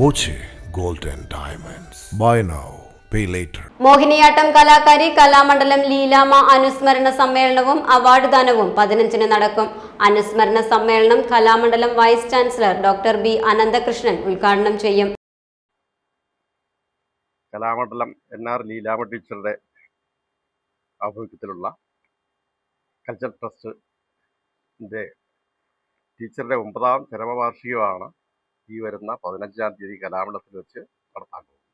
Boche Gold and Diamonds. Buy now, pay later. Mohiniyattam കലാകാരി കലാമണ്ഡലം ലീലാമ്മ അനുസ്മരണ സമ്മേളനവും അവാർഡ് ദാനവും 15-ന് നടക്കും. അനുസ്മരണ സമ്മേളനം Kalamandalam vice chancellor doctor B Ananthakrishnan ഉദ്ഘാടനം ചെയ്യും. കലാമണ്ഡലം NR ലീലാമ്മ ടീച്ചറുടെ ആഭിമുഖ്യത്തിലുള്ള കൾച്ചർ ട്രസ്റ്റിൻ്റെ ടീച്ചറുടെ 9ാം ചരമവാർഷികമാണ് ഈ വരുന്ന 15-ാം തീയതി കലാമണ്ഡലത്തിൽ വെച്ച് നടത്താൻ പോകുന്നത്.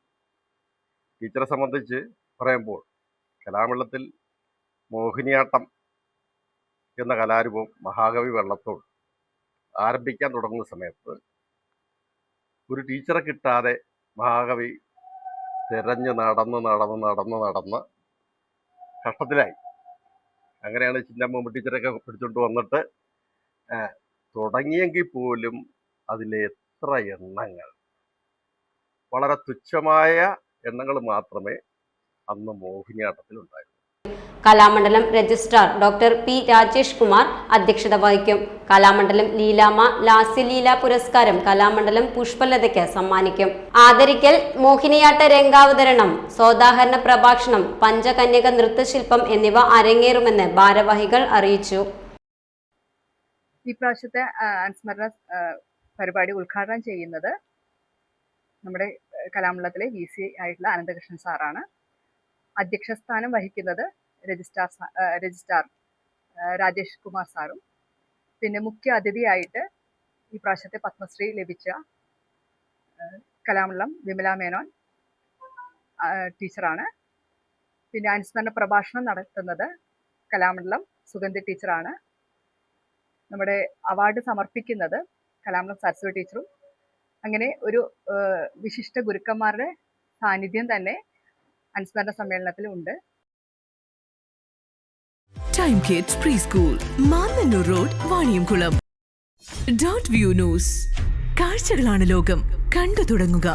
ടീച്ചറെ സംബന്ധിച്ച് പറയുമ്പോൾ കലാമണ്ഡലത്തിൽ മോഹിനിയാട്ടം എന്ന കലാരൂപം മഹാകവി വള്ളത്തോൾ ആരംഭിക്കാൻ തുടങ്ങുന്ന സമയത്ത് ഒരു ടീച്ചറെ കിട്ടാതെ മഹാകവി തിരഞ്ഞ് നടന്ന് കഷ്ടത്തിലായി. അങ്ങനെയാണ് ചിന്നമ്മ ടീച്ചറൊക്കെ പിടിച്ചുകൊണ്ട് വന്നിട്ട് തുടങ്ങിയെങ്കിൽ പോലും അതിലെ എത്ര എണ്ണങ്ങൾ, വളരെ തുച്ഛമായ എണ്ണങ്ങൾ മാത്രമേ അന്ന് മോഹിനിയാട്ടത്തിലുണ്ടായിരുന്നു. Kalamandalam registrar doctor P Rajesh Kumar അധ്യക്ഷത വഹിക്കും. കലാമണ്ഡലം ലീലാമ്മ ലാസ്യലീല പുരസ്കാരം കലാമണ്ഡലം പുഷ്പലതയ്ക്ക് സമ്മാനിക്കും. ആദരിക്കൽ, മോഹിനിയാട്ട രംഗാവതരണം, സോദാഹരണ പ്രഭാഷണം, പഞ്ചകന്യക നൃത്തശില്പം എന്നിവ അരങ്ങേറുമെന്ന് ഭാരവാഹികൾ അറിയിച്ചു. ഈ പ്രാവശ്യത്തെ അനുസ്മരണ പരിപാടി ഉദ്ഘാടനം ചെയ്യുന്നത് നമ്മുടെ കലാമണ്ഡലത്തിലെ VC ആയിട്ടുള്ള അനന്തകൃഷ്ണൻ സാറാണ്. അധ്യക്ഷ സ്ഥാനം വഹിക്കുന്നത് രജിസ്ട്രാർ രാജേഷ് കുമാർ സാറും, പിന്നെ മുഖ്യ അതിഥിയായിട്ട് ഈ പ്രാവശ്യത്തെ പത്മശ്രീ ലഭിച്ച കലാമണ്ഡലം വിമല മേനോൻ ടീച്ചറാണ്. പിന്നെ അനുസ്മരണ പ്രഭാഷണം നടത്തുന്നത് കലാമണ്ഡലം സുഗന്ധി ടീച്ചറാണ്. നമ്മുടെ അവാർഡ് സമർപ്പിക്കുന്നത് കലാമണ്ഡലം സരസ്വതി ടീച്ചറും. അങ്ങനെ ഒരു വിശിഷ്ട ഗുരുക്കന്മാരുടെ സാന്നിധ്യം തന്നെ അനുസ്മരണ സമ്മേളനത്തിൽ ഉണ്ട്. Time kids pre school, Mannannur road, Vaniyamkulam. .view news. കാഴ്ചകളാണ് ലോകം, കണ്ടു തുടങ്ങുക.